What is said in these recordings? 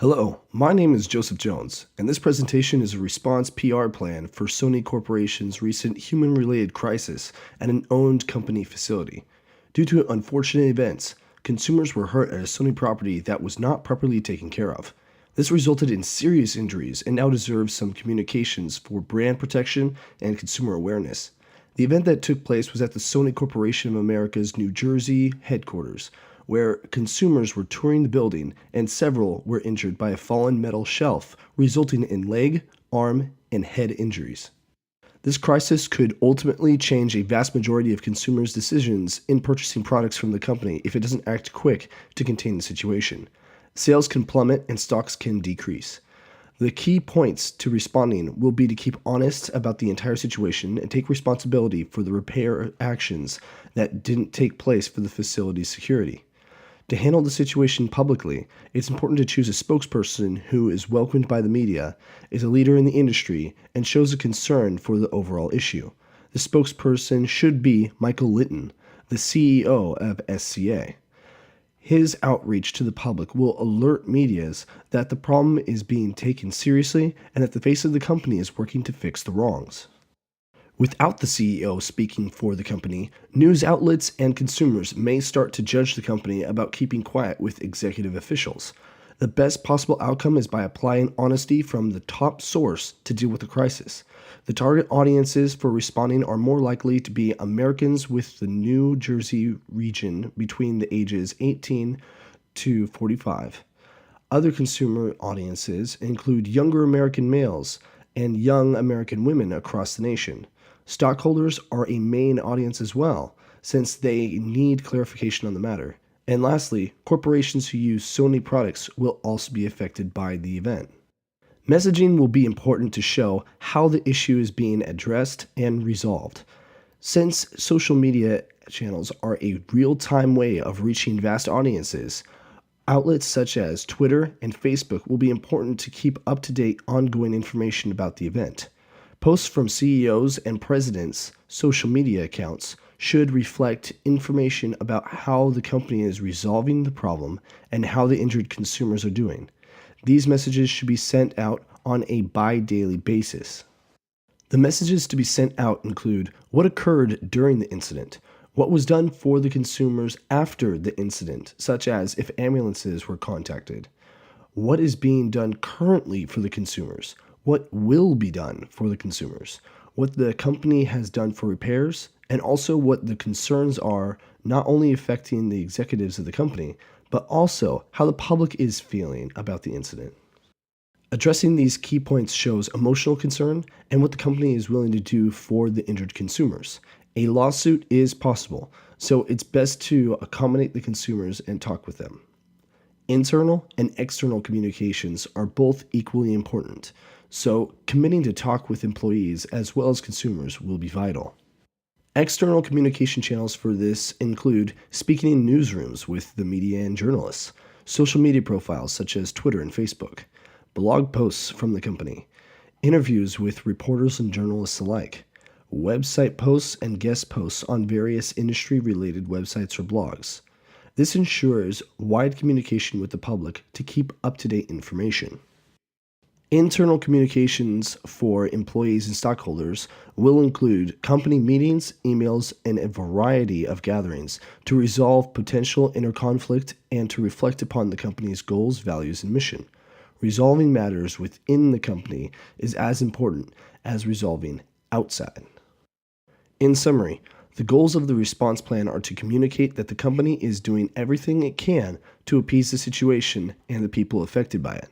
Hello, my name is Joseph Jones, and this presentation is a response PR plan for Sony Corporation's recent human-related crisis at an owned company facility. Due to unfortunate events, consumers were hurt at a Sony property that was not properly taken care of. This resulted in serious injuries and now deserves some communications for brand protection and consumer awareness. The event that took place was at the Sony Corporation of America's New Jersey headquarters, where consumers were touring the building and several were injured by a fallen metal shelf, resulting in leg, arm, and head injuries. This crisis could ultimately change a vast majority of consumers' decisions in purchasing products from the company if it doesn't act quick to contain the situation. Sales can plummet and stocks can decrease. The key points to responding will be to keep honest about the entire situation and take responsibility for the repair actions that didn't take place for the facility's security. To handle the situation publicly, it's important to choose a spokesperson who is welcomed by the media, is a leader in the industry, and shows a concern for the overall issue. The spokesperson should be Michael Litton, the CEO of SCA. His outreach to the public will alert medias that the problem is being taken seriously and that the face of the company is working to fix the wrongs. Without the CEO speaking for the company, news outlets and consumers may start to judge the company about keeping quiet with executive officials. The best possible outcome is by applying honesty from the top source to deal with the crisis. The target audiences for responding are more likely to be Americans with the New Jersey region between the ages 18 to 45. Other consumer audiences include younger American males and young American women across the nation. Stockholders are a main audience as well, since they need clarification on the matter. And lastly, corporations who use Sony products will also be affected by the event. Messaging will be important to show how the issue is being addressed and resolved. Since social media channels are a real-time way of reaching vast audiences, outlets such as Twitter and Facebook will be important to keep up-to-date ongoing information about the event. Posts from CEOs and presidents' social media accounts should reflect information about how the company is resolving the problem and how the injured consumers are doing. These messages should be sent out on a bi-daily basis. The messages to be sent out include what occurred during the incident, what was done for the consumers after the incident, such as if ambulances were contacted, what is being done currently for the consumers, what will be done for the consumers, what the company has done for repairs, and also what the concerns are not only affecting the executives of the company, but also how the public is feeling about the incident. Addressing these key points shows emotional concern and what the company is willing to do for the injured consumers. A lawsuit is possible, so it's best to accommodate the consumers and talk with them. Internal and external communications are both equally important, so committing to talk with employees as well as consumers will be vital. External communication channels for this include speaking in newsrooms with the media and journalists, social media profiles such as Twitter and Facebook, blog posts from the company, interviews with reporters and journalists alike, website posts and guest posts on various industry-related websites or blogs. This ensures wide communication with the public to keep up-to-date information. Internal communications for employees and stockholders will include company meetings, emails, and a variety of gatherings to resolve potential interconflict and to reflect upon the company's goals, values, and mission. Resolving matters within the company is as important as resolving outside. In summary, the goals of the response plan are to communicate that the company is doing everything it can to appease the situation and the people affected by it.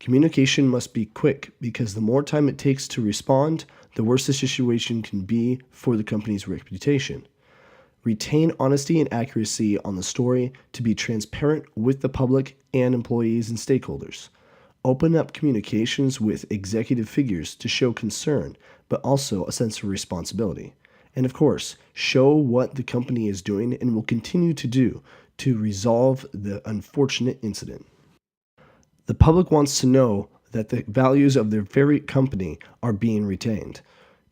Communication must be quick because the more time it takes to respond, the worse the situation can be for the company's reputation. Retain honesty and accuracy on the story to be transparent with the public and employees and stakeholders. Open up communications with executive figures to show concern, but also a sense of responsibility. And of course, show what the company is doing and will continue to do to resolve the unfortunate incident. The public wants to know that the values of their very company are being retained.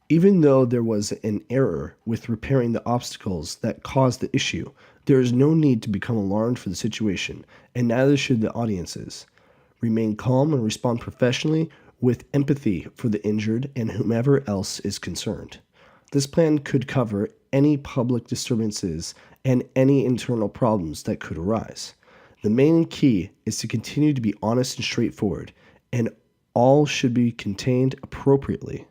Even though there was an error with repairing the obstacles that caused the issue, there is no need to become alarmed for the situation, and neither should the audiences. Remain calm and respond professionally with empathy for the injured and whomever else is concerned. This plan could cover any public disturbances and any internal problems that could arise. The main key is to continue to be honest and straightforward, and all should be contained appropriately.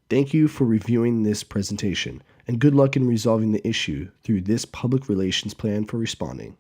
Thank you for reviewing this presentation, and good luck in resolving the issue through this public relations plan for responding.